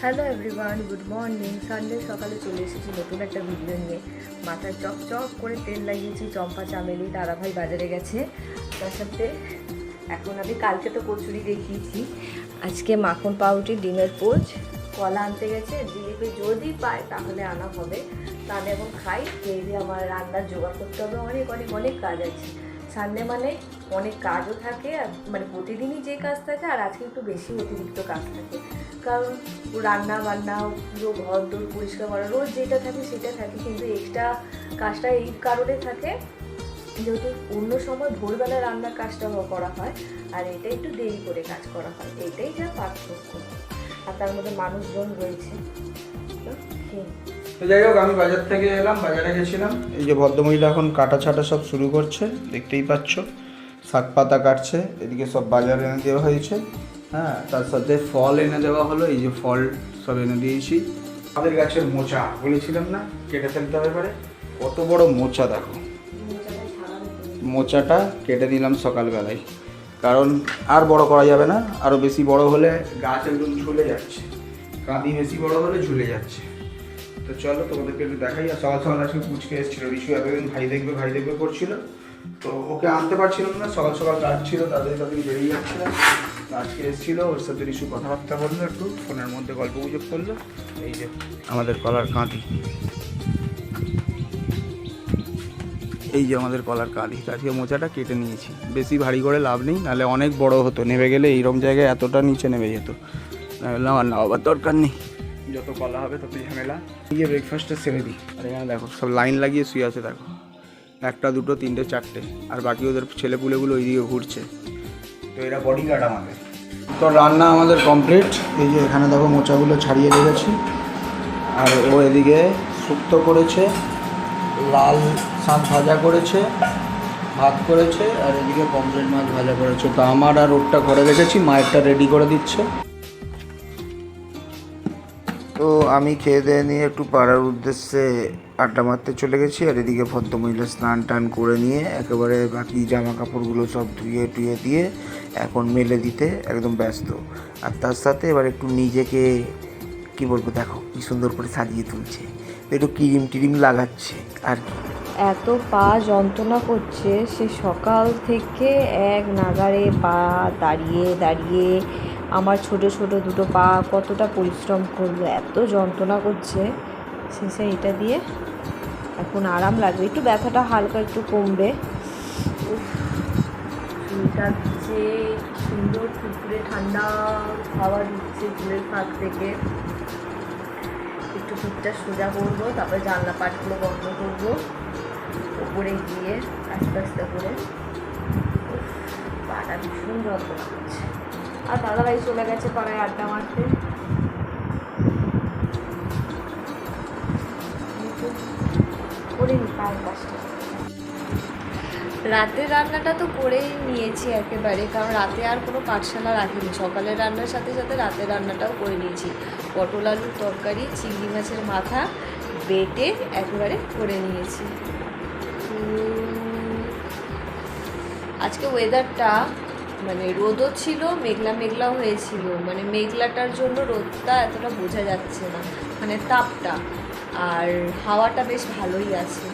Hello everyone, good morning. Sunday সকালে চলে এসেছি নতুন একটা ভিডিও নিয়ে। মাথায় চকচক করে তেল লাগিয়েছি, চম্পা চামেলি। দাদাভাই বাজারে গেছে, তার সাথে এখন আমি কালকে তো কচুরি দেখিয়েছি, আজকে মাখন পাউরুটি, ডিমের পোচ, কলা আনতে গেছে। জিলিপি যদি পায় তাহলে আনা হবে, তাহলে এখন খাই। খেয়ে দিয়ে আমার রান্নার জোগাড় করতে হবে, অনেক অনেক অনেক কাজ আছে। সানডে মানে অনেক কাজও থাকে, আর মানে প্রতিদিনই যে কাজ থাকে, আর আজকে একটু বেশি অতিরিক্ত কাজ থাকে। কারণ রান্না বান্না, পুরো ঘর দোর পরিষ্কার করা, রোজ যেটা থাকে সেটা থাকে, কিন্তু এক্সট্রা কাজটা এই কারণে থাকে যেহেতু অন্য সময় ভোরবেলা রান্নার কাজটা করা হয়, আর এটা একটু দেরি করে কাজ করা হয়, এটাই যা পার্থক্য। আর তার মধ্যে মানুষজন রয়েছে। তো যাই হোক, আমি বাজার থেকে এলাম, বাজারে গেছিলাম। এই যে ভদ্রমহিলা এখন কাটা ছাটা সব শুরু করছে, দেখতেই পাচ্ছ। শাক পাতা কাটছে, এদিকে সব বাজার এনে দেওয়া হয়েছে। হ্যাঁ, তার সাথে ফল এনে দেওয়া হলো, এই যে ফল সব এনে দিয়েছি। আমাদের গাছের মোচা বলেছিলাম না, কেটে ফেলতে হবে পারে। কত বড় মোচা দেখো, মোচাটা কেটে দিলাম সকালবেলায়, কারণ আর বড় করা যাবে না। আরও বেশি বড় হলে গাছ একদম ঝুলে যাচ্ছে, কাঁদি বেশি বড় হলে ঝুলে যাচ্ছে। তো চলো তোমাদেরকে একটু দেখাই। আর সকাল সকাল আজকে পুচকে এসেছিলো, রিশু এতদিন ভাই দেখবে করছিল, তো ওকে আনতে পারছিলাম না। সকাল সকাল কাজ ছিল, তাদের বেরিয়ে যাচ্ছিলাম। আজকে এসেছিলো, ওর সাথে রিশু কথাবার্তা বললো, একটু ফোনের মধ্যে গল্প গুজব করলো। এই যে আমাদের কলার কাঁদি, এই যে আমাদের কলার কাঁদি। আজকে মোচাটা কেটে নিয়েছি, বেশি ভারী করে লাভ নেই, নাহলে অনেক বড় হতো, নেমে গেলে এইরকম জায়গায় এতটা নিচে নেমে যেত। আর নেওয়ার দরকার নেই, যত কলা হবে তত ঝামেলা। এই যে ব্রেকফাস্টটা সেরে দিই। আর এখানে দেখো সব লাইন লাগিয়ে শুয়ে আছে, দেখো 1, 2, 3, 4, আর বাকি ওদের ছেলেপুলেগুলো ওইদিকে ঘুরছে। তো এরা বডিগার্ড আমাদের। তো রান্না আমাদের কমপ্লিট। এই যে এখানে দেখো মোচাগুলো ছাড়িয়ে রেখেছি, আর ও এদিকে শুক্তো করেছে, লাল শাক ভাজা করেছে, ভাত করেছে, আর এদিকে পমফ্রেট মাছ ভাজা করেছে। তো আমার আর ওরটা ঘরে রেখেছি, মায়েরটা রেডি করে দিচ্ছে। তো আমি খেয়ে দিয়ে নিয়ে একটু পাড়ার উদ্দেশ্যে আড্ডা মারতে চলে গেছি। আর এদিকে ভদ্রমহিলা স্নান টান করে নিয়ে একেবারে বাকি জামা কাপড়গুলো সব ধুয়ে টুয়ে দিয়ে এখন মেলে দিতে একদম ব্যস্ত। আর তার সাথে এবার একটু নিজেকে কি বলবো, দেখো কি সুন্দর করে সাজিয়ে তুলছে, একটু ক্রিম টিরিম লাগাচ্ছে আর কি। এত পা যন্ত্রণা করছে, সে সকাল থেকে এক নাগাড়ে পা দাঁড়িয়ে দাঁড়িয়ে আমার ছোট ছোট দুটো পা কতটা পরিশ্রম করলো, এত যন্ত্রণা করছে। শেষে এটা দিয়ে এখন আরাম লাগবে, একটু ব্যথাটা হালকা একটু কমবে। চুলটা দিচ্ছে সুন্দর ফুরফুরে ঠান্ডা হাওয়া দিচ্ছে চুলের ফাঁক থেকে। একটু চুলটা সোজা করবো, তারপরে জানলা পাটগুলো বন্ধ করবো, উপরে গিয়ে আস্তে আস্তে করে। পাটা ভীষণ যন্ত্রণা করছে। আর দাদাভাই চলে গেছে পাড়ায় আড্ডা মারতে। করিনি পায়ের কাজটা। রাতের রান্নাটা তো করেই নিয়েছি একেবারে, কারণ রাতে আর কোনো পাঠশালা রাখিনি। সকালের রান্নার সাথে সাথে রাতের রান্নাটাও করে নিয়েছি। পটল আলুর তরকারি, চিংড়ি মাছের মাথা বেটে একেবারে করে নিয়েছি। আজকে ওয়েদারটা মানে রোদও ছিল, মেঘলা মেঘলাও হয়েছিল, মানে মেঘলাটার জন্য রোদটা এতটা বোঝা যাচ্ছে না, মানে তাপটা। আর হাওয়াটা বেশ ভালোই আছে,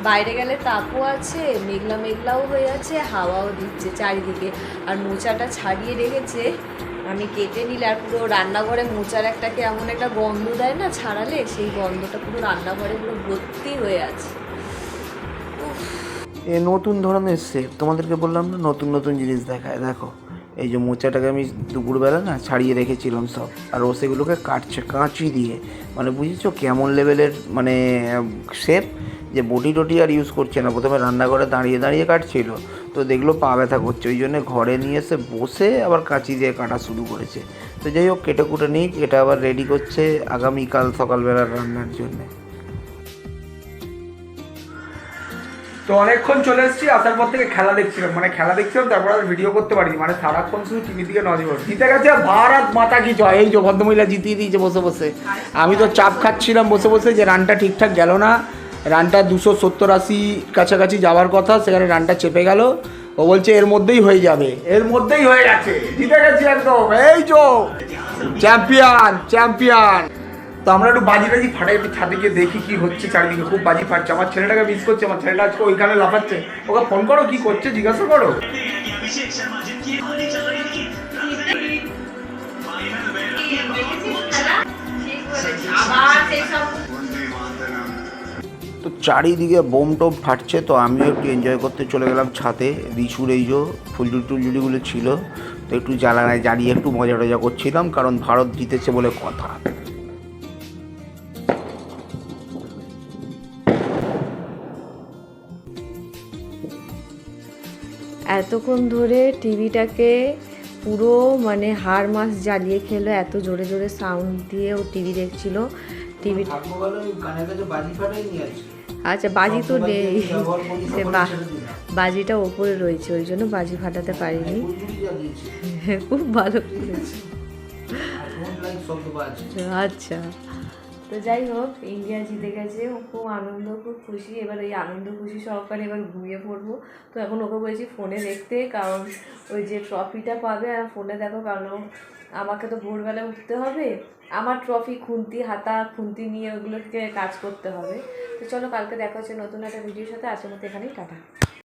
বাইরে গেলে তাপও আছে, মেঘলা মেঘলাও হয়ে আছে, হাওয়াও দিচ্ছে চারিদিকে। আর মোচাটা ছাড়িয়ে রেখেছে, আমি কেটে নিলে আর পুরো রান্নাঘরে মোচার একটা কেমন একটা গন্ধ দেয় না ছাড়ালে, সেই গন্ধটা পুরো রান্নাঘরে পুরো ভর্তি হয়ে আছে। এ নতুন ধরনের শেপ, তোমাদেরকে বললাম না নতুন নতুন জিনিস দেখায়। দেখো এই যে মোচাটাকে আমি দুপুরবেলা না ছাড়িয়ে রেখেছিলাম সব, আর ও সেগুলোকে কাটছে কাঁচি দিয়ে। মানে বুঝেছো কেমন লেভেলের মানে শেপ, যে বটি টটি আর ইউজ করছে না। প্রথমে রান্নাঘরে দাঁড়িয়ে দাঁড়িয়ে কাটছিল, তো দেখলো পা ব্যথা করছে, ওই জন্য ঘরে নিয়ে এসে বসে আবার কাঁচি দিয়ে কাটা শুরু করেছে। তো যাই হোক, কেটে কুটে নিক, এটা আবার রেডি করছে আগামীকাল সকালবেলার রান্নার জন্যে। তো অনেকক্ষণ চলে এসেছি, আসার পর থেকে খেলা দেখছিলাম, তারপর আর ভিডিও করতে পারিনি। মানে সারাক্ষণ শুধু টিভির দিকে নজর। জিতে গেছে ভারত মাতা কি জয়, এই যে ভদ্রমহিলা জিতিয়ে দিয়েছে বসে বসে। আমি তো চাপ খাচ্ছিলাম বসে বসে যে রানটা ঠিকঠাক গেল না, রানটা 270-80 কাছাকাছি যাওয়ার কথা, সেখানে রানটা চেপে গেল। ও বলছে এর মধ্যেই হয়ে যাবে, এর মধ্যেই হয়ে গেছে, জিতে গেছি একদম, এই যো চ্যাম্পিয়ন চ্যাম্পিয়ন। তো আমরা একটু বাজি টাজি ফাটাই, একটু ছাদে গিয়ে দেখি কি হচ্ছে চারিদিকে, খুব বাজি ফাটছে। আমার ছেলেটাকে মিস করছে, আমার ছেলেটা আজকে ওইখানে লাফাচ্ছে, ওকে ফোন করো কি করছে জিজ্ঞাসা করো। তো চারিদিকে বোম টোম ফাটছে, তো আমিও একটু এনজয় করতে চলে গেলাম ছাদে। রিচুর এই যে ফুলঝুরি টুলঝুরিগুলো ছিল, তো একটু জ্বালানায় জ্বালিয়ে একটু মজা টজা করছিলাম, কারণ ভারত জিতেছে বলে কথা। এতক্ষণ ধরে টিভিটাকে পুরো মানে হাড় মাস জ্বালিয়ে খেলো, এত জোরে জোরে সাউন্ড দিয়ে ও টিভি দেখছিল। টিভি আচ্ছা বাজি তো নেই, সে বাজিটা ওপরে রয়েছে, ওই জন্য বাজি ফাটাতে পারিনি। খুব ভালো করেছে। আচ্ছা, তো যাই হোক, ইন্ডিয়া জিতে গেছে, ও খুব আনন্দ, খুব খুশি। এবার এই আনন্দ খুশি সহকারে এবার ঘুমিয়ে পড়বো। তো এখন ওকে বলেছি ফোনে দেখতে, কারণ ওই যে ট্রফিটা পাবে আর ফোনে দেখো, কারণ আমাকে তো ভোরবেলা উঠতে হবে, আমার ট্রফি খুন্তি হাতা খুন্তি নিয়ে ওগুলোকে কাজ করতে হবে। তো চলো, কালকে দেখা হচ্ছে নতুন একটা ভিডিওর সাথে। আজকের মতো এখানেই টাটা।